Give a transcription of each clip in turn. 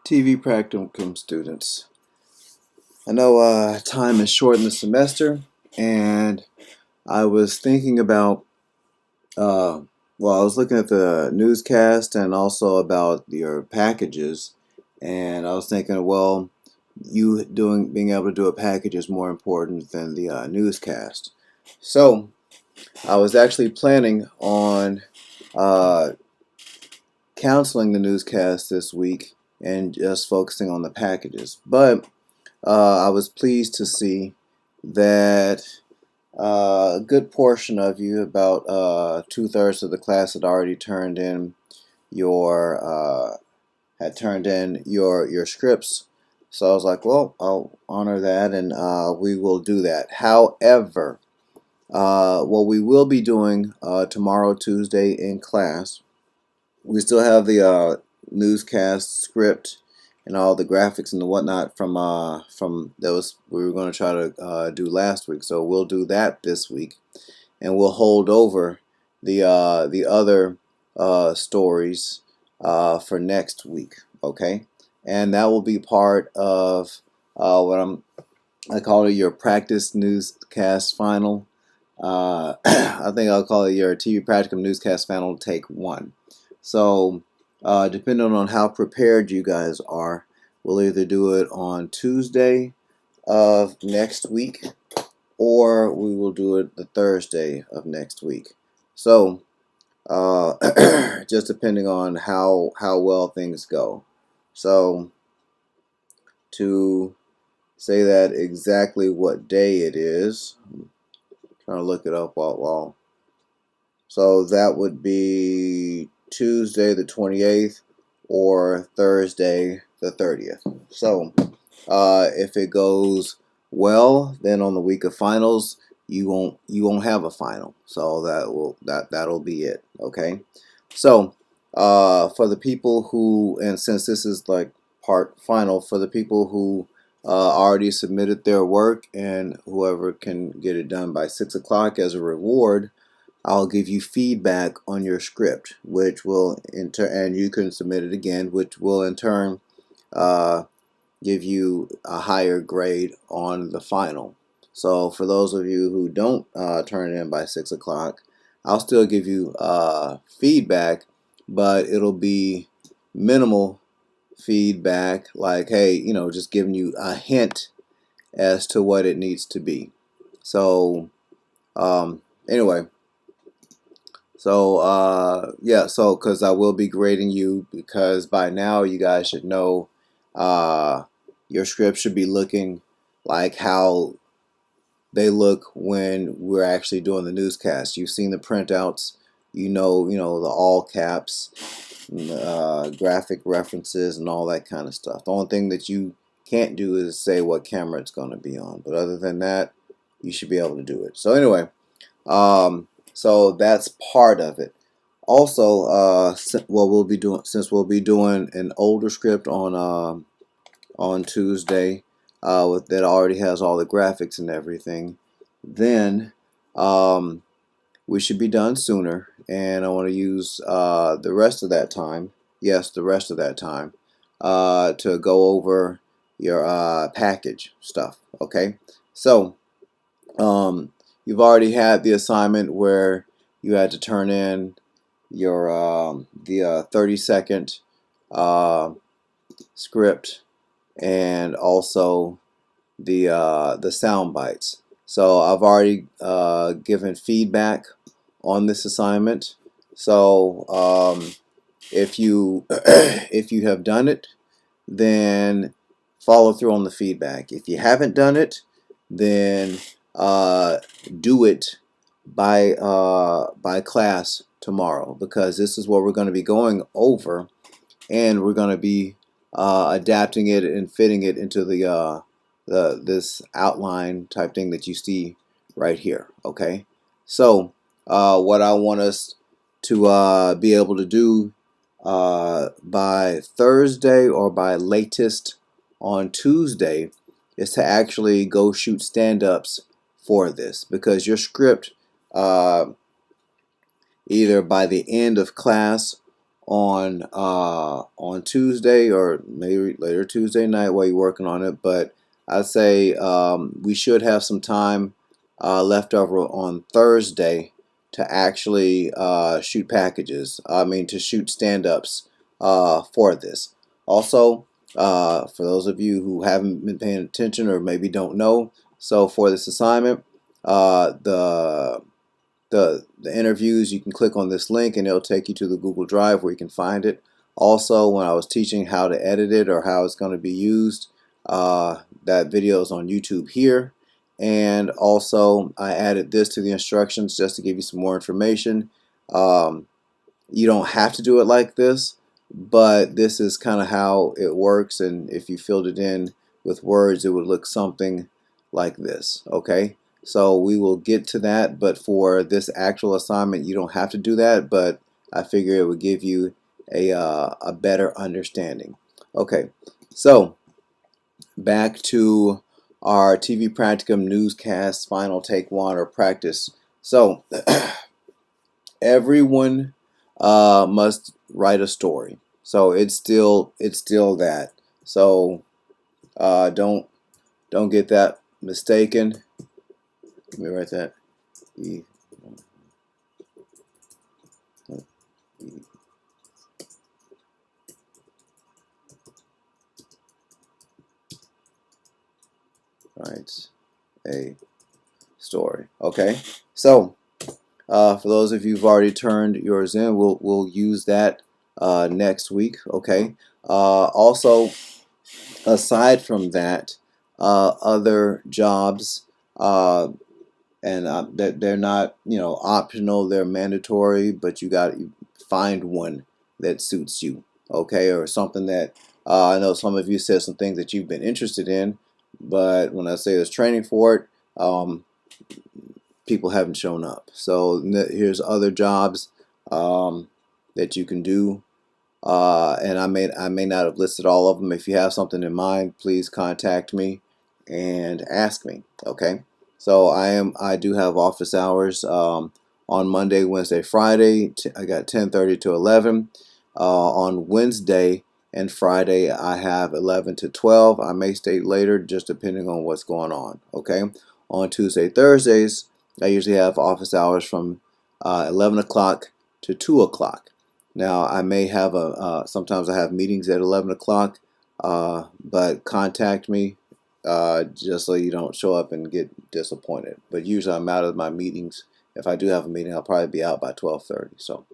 TV Practicum students. I know time is short in the semester, and I was thinking about, I was looking at the newscast and also about your packages, and I was thinking, well, being able to do a package is more important than the newscast. So I was actually planning on uh, canceling the newscast this week and just focusing on the packages, but I was pleased to see that a good portion of you, about 2/3 of the class, had turned in your scripts. So I was like, well, I'll honor that, and we will do that. However, what we will be doing tomorrow, Tuesday, in class, we still have the newscast script and all the graphics and the whatnot from that was we were going to try to do last week. So we'll do that this week, and we'll hold over the other stories for next week. Okay, and that will be part of what I call it your practice newscast final. I think I'll call it your TV Practicum newscast final take 1. So, depending on how prepared you guys are, we'll either do it on Tuesday of next week, or we will do it the Thursday of next week. So, just depending on how well things go. So, to say that exactly what day it is, I'm trying to look it up while. So that would be Tuesday the 28th or Thursday the 30th. So if it goes well, then on the week of finals you won't have a final. So that'll be it. Okay. So for the people who, and since this is like part final, for the people who already submitted their work, and whoever can get it done by 6 o'clock as a reward, I'll give you feedback on your script, which will and you can submit it again, which will in turn uh, give you a higher grade on the final. So for those of you who don't turn it in by 6 o'clock, I'll still give you feedback, but it'll be minimal feedback, like, hey, just giving you a hint as to what it needs to be. So anyway. So yeah, so because I will be grading you, because by now you guys should know your script should be looking like how they look when we're actually doing the newscast. You've seen the printouts, the all caps, graphic references, and all that kind of stuff. The only thing that you can't do is say what camera it's going to be on, but other than that, you should be able to do it. So anyway. So that's part of it. Also, what we'll be doing, since we'll be doing an older script on Tuesday, that already has all the graphics and everything, then we should be done sooner. And I want to use the rest of that time, yes, the rest of that time, to go over your package stuff. Okay, so. You've already had the assignment where you had to turn in your the 30-second script, and also the sound bites. So I've already given feedback on this assignment. So if you if you have done it, then follow through on the feedback. If you haven't done it, then do it by class tomorrow, because this is what we're going to be going over, and we're going to be adapting it and fitting it into this outline type thing that you see right here. Okay, so what I want us to be able to do by Thursday or by latest on Tuesday is to actually go shoot stand-ups for this, because your script either by the end of class on Tuesday or maybe later Tuesday night while you're working on it. But I'd say we should have some time left over on Thursday to actually shoot packages. I mean, to shoot stand-ups for this. Also, for those of you who haven't been paying attention or maybe don't know, so for this assignment, the interviews, you can click on this link and it'll take you to the Google Drive where you can find it. Also, when I was teaching how to edit it or how it's going to be used, that video is on YouTube here. And also, I added this to the instructions just to give you some more information. Um, you don't have to do it like this, but this is kind of how it works, and if you filled it in with words, it would look something like this. Okay, so we will get to that, but for this actual assignment you don't have to do that, but I figure it would give you a better understanding. Okay, so back to our TV Practicum newscast final take one or practice. So everyone must write a story. So it's still that. So don't get that mistaken. Let me write that. E, e, writes a story. Okay. So for those of you who've already turned yours in, we'll use that next week. Okay. Also, aside from that, other jobs, and they're not, optional. They're mandatory, but you got to find one that suits you. Okay, or something that I know some of you said some things that you've been interested in, but when I say there's training for it, people haven't shown up. So here's other jobs that you can do. And I may not have listed all of them. If you have something in mind, please contact me and ask me. Okay. So I do have office hours on Monday, Wednesday, Friday. I got 10:30 to 11. On Wednesday and Friday, I have 11 to 12. I may stay later, just depending on what's going on. Okay. On Tuesday, Thursdays, I usually have office hours from 11 o'clock to 2 o'clock. Now, I may have sometimes I have meetings at 11 o'clock, but contact me just so you don't show up and get disappointed. But usually I'm out of my meetings. If I do have a meeting, I'll probably be out by 12:30. So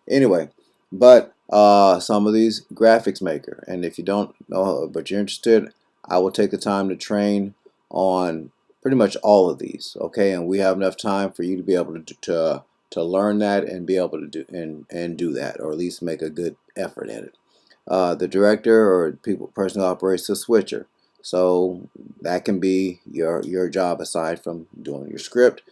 anyway, but some of these graphics maker, and if you don't know but you're interested, I will take the time to train on pretty much all of these. Okay, and we have enough time for you to be able to learn that and be able to do and do that, or at least make a good effort at it. The director or person who operates the switcher. So that can be your job aside from doing your script.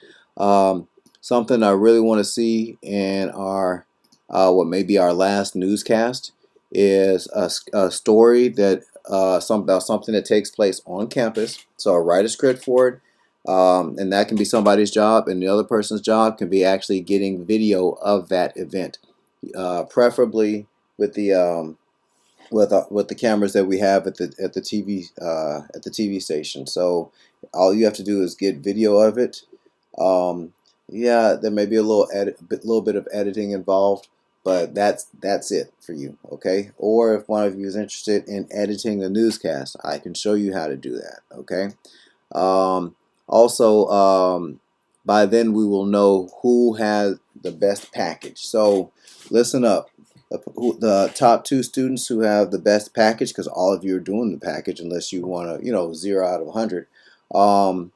Something I really want to see in our what may be our last newscast is a story that about something that takes place on campus. So I write a script for it. And that can be somebody's job, and the other person's job can be actually getting video of that event, preferably with the with the cameras that we have at the TV station. So all you have to do is get video of it. Yeah, there may be a little bit of editing involved, but that's it for you. Okay. Or if one of you is interested in editing a newscast, I can show you how to do that. Okay. Um, also, by then we will know who has the best package. So listen up. The top two students who have the best package, because all of you are doing the package unless you want to, 0 out of 100. Um,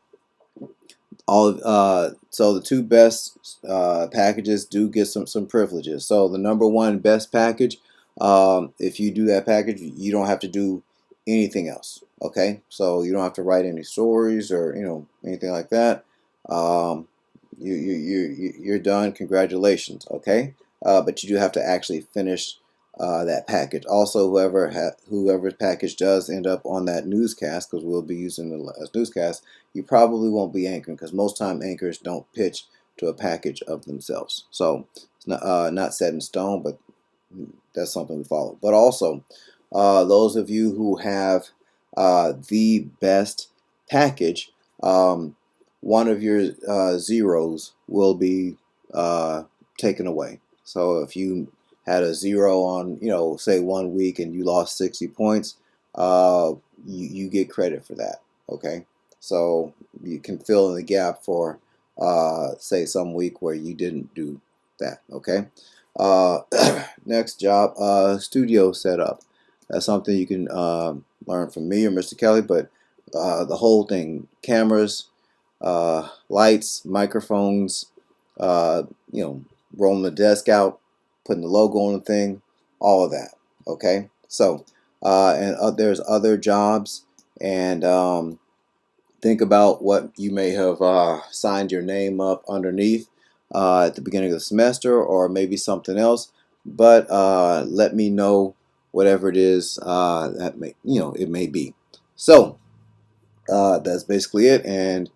so the two best packages do get some privileges. So the number one best package, if you do that package, you don't have to do anything else. Okay, so you don't have to write any stories or anything like that. Um, you're done. Congratulations. Okay, but you do have to actually finish that package. Also, whoever's package does end up on that newscast, because we'll be using the as newscast, you probably won't be anchoring, because most time anchors don't pitch to a package of themselves. So it's not set in stone, but that's something to follow. But also, those of you who have the best package, one of your zeros will be taken away. So if you had a zero on, say 1 week and you lost 60 points, you get credit for that. Okay, so you can fill in the gap for say some week where you didn't do that. Okay. uh, Next job, studio setup. That's something you can learn from me or Mr. Kelly, but the whole thing: cameras, lights, microphones, uh, you know rolling the desk out, putting the logo on the thing, all of that. Okay, so and there's other jobs, and think about what you may have signed your name up underneath at the beginning of the semester, or maybe something else. But let me know whatever it is that it may be. So that's basically it. And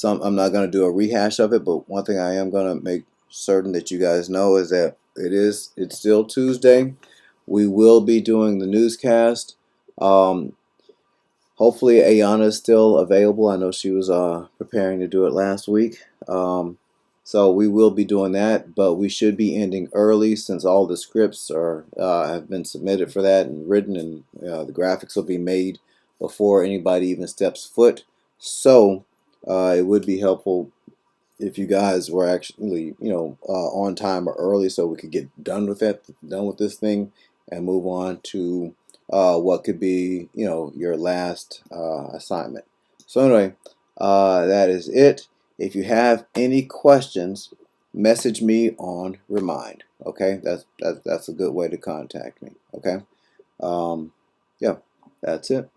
I'm not going to do a rehash of it, but one thing I am going to make certain that you guys know is that it's still Tuesday. We will be doing the newscast. Hopefully Ayana is still available. I know she was preparing to do it last week. So we will be doing that, but we should be ending early since all the scripts have been submitted for that and written, and the graphics will be made before anybody even steps foot. So it would be helpful if you guys were actually, on time or early, so we could get done with this thing, and move on to what could be, your last assignment. So anyway, that is it. If you have any questions, message me on Remind. Okay, that's a good way to contact me. Okay, yeah, that's it.